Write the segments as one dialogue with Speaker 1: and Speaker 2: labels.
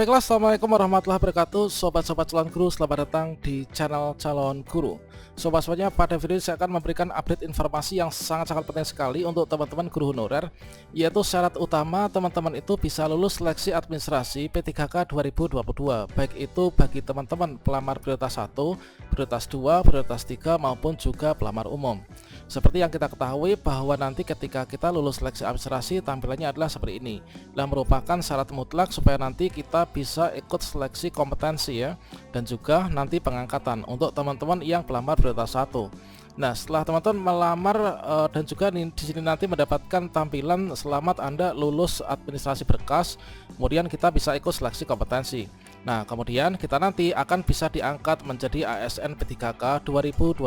Speaker 1: Baiklah, assalamualaikum warahmatullahi wabarakatuh. Sobat-sobat calon guru, selamat datang di channel calon guru. Sobat-sobatnya, pada video ini saya akan memberikan update informasi yang sangat-sangat penting sekali untuk teman-teman guru honorer, yaitu syarat utama teman-teman itu bisa lulus seleksi administrasi P3K 2022, baik itu bagi teman-teman pelamar prioritas 1, prioritas 2, prioritas 3 maupun juga pelamar umum. Seperti yang kita ketahui bahwa nanti ketika kita lulus seleksi administrasi, tampilannya adalah seperti ini. Dan merupakan syarat mutlak supaya nanti kita bisa ikut seleksi kompetensi ya, dan juga nanti pengangkatan untuk teman-teman yang pelamar prioritas 1. Nah, setelah teman-teman melamar dan juga di sini nanti mendapatkan tampilan selamat Anda lulus administrasi berkas, kemudian kita bisa ikut seleksi kompetensi. Nah, kemudian kita nanti akan bisa diangkat menjadi ASN P3K 2022.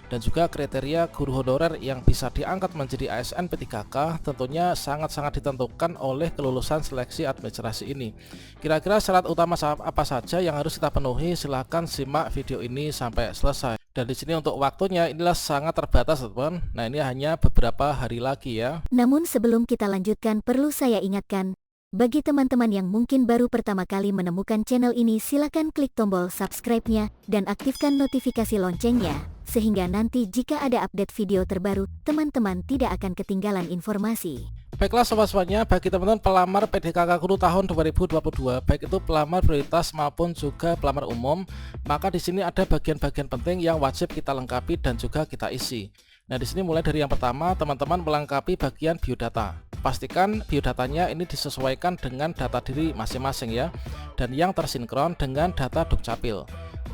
Speaker 1: Dan juga kriteria guru honorer yang bisa diangkat menjadi ASN P3K tentunya sangat-sangat ditentukan oleh kelulusan seleksi administrasi ini. Kira-kira syarat utama apa saja yang harus kita penuhi? Silahkan simak video ini sampai selesai. Dan di sini untuk waktunya inilah sangat terbatas, teman. Nah, ini hanya beberapa hari lagi ya.
Speaker 2: Namun sebelum kita lanjutkan, perlu saya ingatkan, bagi teman-teman yang mungkin baru pertama kali menemukan channel ini, silakan klik tombol subscribe-nya dan aktifkan notifikasi loncengnya, sehingga nanti jika ada update video terbaru, teman-teman tidak akan ketinggalan informasi.
Speaker 1: Baiklah sobat-sobatnya, bagi teman-teman pelamar PDKK Guru tahun 2022, baik itu pelamar prioritas maupun juga pelamar umum, maka di sini ada bagian-bagian penting yang wajib kita lengkapi dan juga kita isi. Nah, di sini mulai dari yang pertama, teman-teman melengkapi bagian biodata. Pastikan biodatanya ini disesuaikan dengan data diri masing-masing ya, dan yang tersinkron dengan data Dukcapil.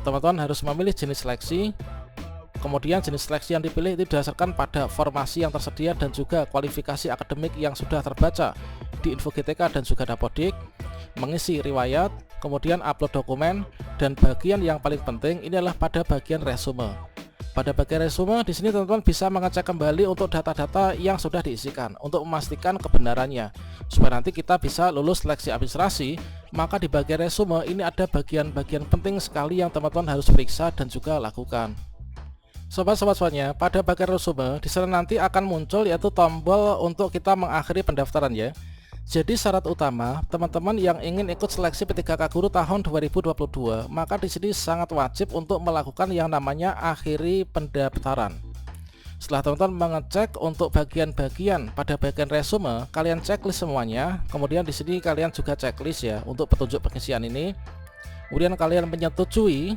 Speaker 1: Teman-teman harus memilih jenis seleksi. Kemudian jenis seleksi yang dipilih itu didasarkan pada formasi yang tersedia dan juga kualifikasi akademik yang sudah terbaca di Info GTK dan juga Dapodik, mengisi riwayat, kemudian upload dokumen, dan bagian yang paling penting ini adalah pada bagian resume. Pada bagian resume di sini teman-teman bisa mengecek kembali untuk data-data yang sudah diisikan untuk memastikan kebenarannya supaya nanti kita bisa lulus seleksi administrasi. Maka di bagian resume ini ada bagian-bagian penting sekali yang teman-teman harus periksa dan juga lakukan. Sobat-sobatnya, pada bagian resume di sana nanti akan muncul yaitu tombol untuk kita mengakhiri pendaftaran ya. Jadi syarat utama teman-teman yang ingin ikut seleksi P3K Guru tahun 2022, maka di sini sangat wajib untuk melakukan yang namanya akhiri pendaftaran. Setelah teman-teman mengecek untuk bagian-bagian pada bagian resume, kalian checklist semuanya. Kemudian di sini kalian juga checklist ya untuk petunjuk pengisian ini. Kemudian kalian menyetujui,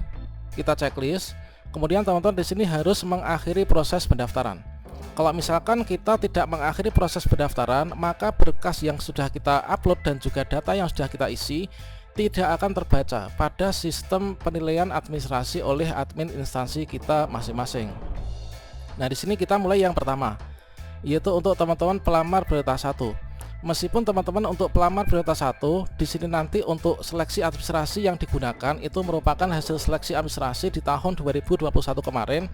Speaker 1: kita checklist. Kemudian teman-teman di sini harus mengakhiri proses pendaftaran. Kalau misalkan kita tidak mengakhiri proses pendaftaran, maka berkas yang sudah kita upload dan juga data yang sudah kita isi tidak akan terbaca pada sistem penilaian administrasi oleh admin instansi kita masing-masing. Nah, di sini kita mulai yang pertama, yaitu untuk teman-teman pelamar prioritas 1. Meskipun teman-teman untuk pelamar prioritas 1 di sini nanti untuk seleksi administrasi yang digunakan itu merupakan hasil seleksi administrasi di tahun 2021 kemarin.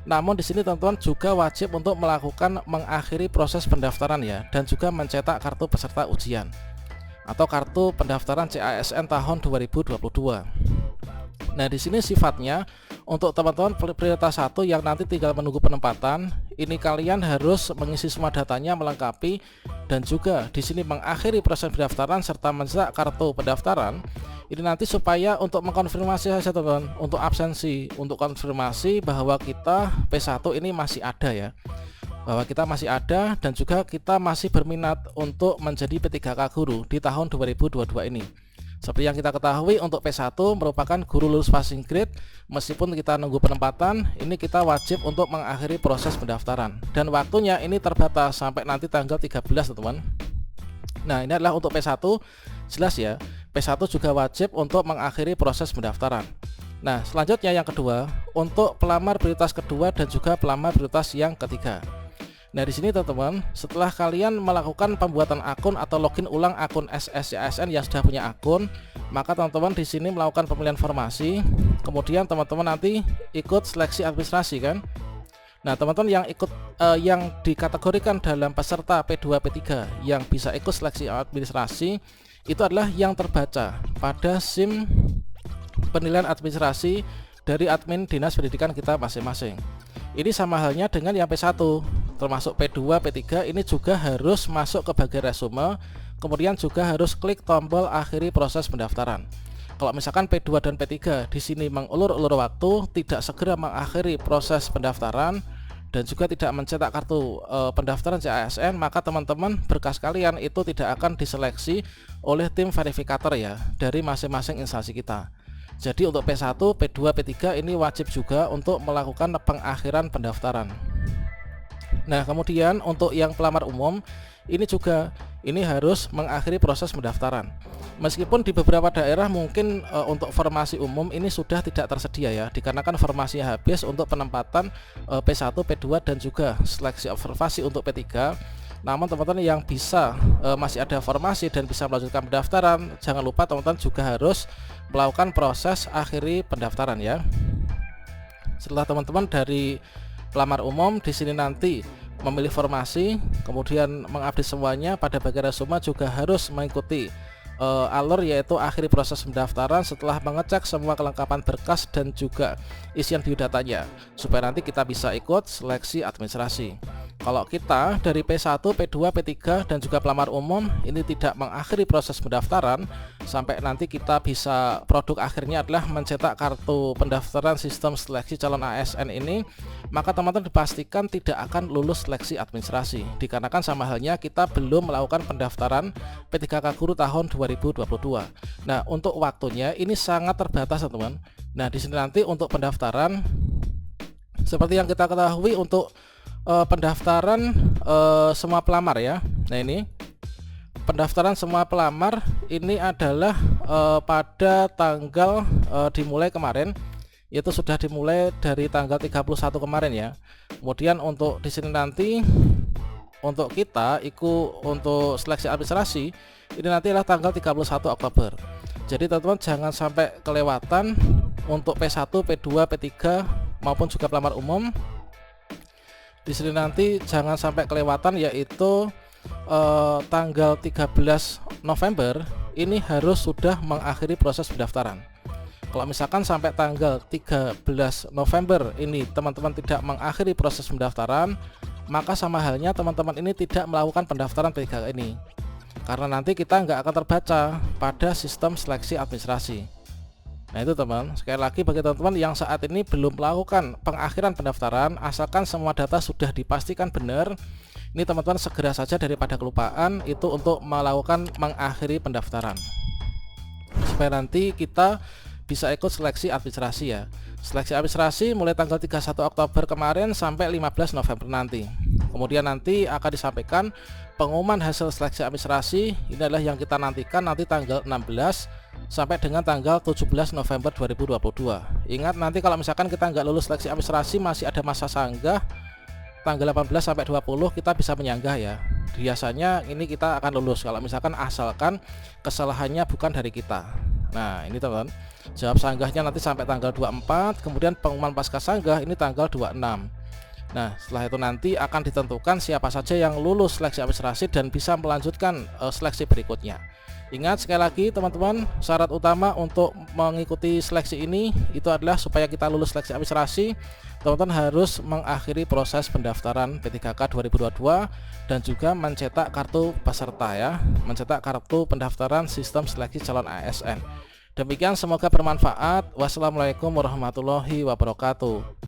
Speaker 1: Namun di sini teman-teman juga wajib untuk melakukan mengakhiri proses pendaftaran ya, dan juga mencetak kartu peserta ujian atau kartu pendaftaran CASN tahun 2022. Nah, di sini sifatnya untuk teman-teman prioritas 1 yang nanti tinggal menunggu penempatan, ini kalian harus mengisi semua datanya melengkapi dan juga di sini mengakhiri proses pendaftaran serta mencetak kartu pendaftaran. Ini nanti supaya untuk mengkonfirmasi saja teman-teman, untuk absensi, untuk konfirmasi bahwa kita P1 ini masih ada ya, bahwa kita masih ada dan juga kita masih berminat untuk menjadi P3K Guru di tahun 2022 ini. Seperti yang kita ketahui untuk P1 merupakan guru lulus passing grade. Meskipun kita nunggu penempatan, ini kita wajib untuk mengakhiri proses pendaftaran. Dan waktunya ini terbatas sampai nanti tanggal 13 teman-teman. Nah, ini adalah untuk P1, jelas ya, P1 juga wajib untuk mengakhiri proses pendaftaran. Nah, selanjutnya yang kedua, untuk pelamar prioritas kedua dan juga pelamar prioritas yang ketiga. Nah, di sini teman-teman, setelah kalian melakukan pembuatan akun atau login ulang akun SSCASN yang sudah punya akun, maka teman-teman di sini melakukan pemilihan formasi, kemudian teman-teman nanti ikut seleksi administrasi kan. Nah, teman-teman yang ikut yang dikategorikan dalam peserta P2 P3 yang bisa ikut seleksi administrasi itu adalah yang terbaca pada SIM penilaian administrasi dari admin dinas pendidikan kita masing-masing. Ini sama halnya dengan yang P1, termasuk P2, P3 ini juga harus masuk ke bagian resume. kemudian juga harus klik tombol akhiri proses pendaftaran. Kalau misalkan P2 dan P3 di sini mengulur-ulur waktu, tidak segera mengakhiri proses pendaftaran dan juga tidak mencetak kartu pendaftaran CASN, maka teman-teman berkas kalian itu tidak akan diseleksi oleh tim verifikator ya dari masing-masing instansi kita. Jadi untuk P1, P2, P3 ini wajib juga untuk melakukan pengakhiran pendaftaran. Nah, kemudian untuk yang pelamar umum ini harus mengakhiri proses pendaftaran. Meskipun di beberapa daerah mungkin untuk formasi umum ini sudah tidak tersedia ya, dikarenakan formasinya habis untuk penempatan P1, P2 dan juga seleksi observasi untuk P3. Namun teman-teman yang bisa masih ada formasi dan bisa melanjutkan pendaftaran, jangan lupa teman-teman juga harus melakukan proses akhiri pendaftaran ya. Setelah teman-teman dari pelamar umum di sini nanti memilih formasi, kemudian mengupdate semuanya, pada bagian resume juga harus mengikuti alur yaitu akhiri proses pendaftaran setelah mengecek semua kelengkapan berkas dan juga isian biodatanya supaya nanti kita bisa ikut seleksi administrasi. Kalau kita dari P1, P2, P3 dan juga pelamar umum ini tidak mengakhiri proses pendaftaran sampai nanti kita bisa produk akhirnya adalah mencetak kartu pendaftaran sistem seleksi calon ASN ini, maka teman-teman dipastikan tidak akan lulus seleksi administrasi dikarenakan sama halnya kita belum melakukan pendaftaran P3K Guru tahun 2022. Nah, untuk waktunya ini sangat terbatas teman-teman. Nah, di sini nanti untuk pendaftaran seperti yang kita ketahui untuk pendaftaran semua pelamar ya. Nah, ini pendaftaran semua pelamar ini adalah pada tanggal dimulai kemarin, yaitu sudah dimulai dari tanggal 31 kemarin ya. Kemudian untuk di sini nanti untuk kita untuk seleksi administrasi ini nanti adalah tanggal 31 Oktober. Jadi teman-teman jangan sampai kelewatan untuk P1, P2, P3 maupun juga pelamar umum. Di sini nanti jangan sampai kelewatan yaitu tanggal 13 November ini harus sudah mengakhiri proses pendaftaran. Kalau misalkan sampai tanggal 13 November ini teman-teman tidak mengakhiri proses pendaftaran, maka sama halnya teman-teman ini tidak melakukan pendaftaran P3K ini, karena nanti kita nggak akan terbaca pada sistem seleksi administrasi. Nah itu teman, sekali lagi bagi teman-teman yang saat ini belum melakukan pengakhiran pendaftaran, asalkan semua data sudah dipastikan benar, ini teman-teman segera saja daripada kelupaan itu untuk melakukan mengakhiri pendaftaran supaya nanti kita bisa ikut seleksi administrasi ya. Seleksi administrasi mulai tanggal 31 Oktober kemarin sampai 15 November nanti. Kemudian nanti akan disampaikan pengumuman hasil seleksi administrasi, ini adalah yang kita nantikan nanti tanggal 16 sampai dengan tanggal 17 November 2022. Ingat nanti kalau misalkan kita nggak lulus seleksi administrasi masih ada masa sanggah tanggal 18 sampai 20 kita bisa menyanggah ya. Biasanya ini kita akan lulus kalau misalkan asalkan kesalahannya bukan dari kita. Nah ini teman-teman, jawab sanggahnya nanti sampai tanggal 24, kemudian pengumuman pasca sanggah ini tanggal 26. Nah setelah itu nanti akan ditentukan siapa saja yang lulus seleksi administrasi dan bisa melanjutkan seleksi berikutnya. Ingat sekali lagi teman-teman, syarat utama untuk mengikuti seleksi ini itu adalah supaya kita lulus seleksi administrasi, teman-teman harus mengakhiri proses pendaftaran P3K 2022 dan juga mencetak kartu peserta ya, mencetak kartu pendaftaran sistem seleksi calon ASN. Demikian, semoga bermanfaat. Wassalamualaikum warahmatullahi wabarakatuh.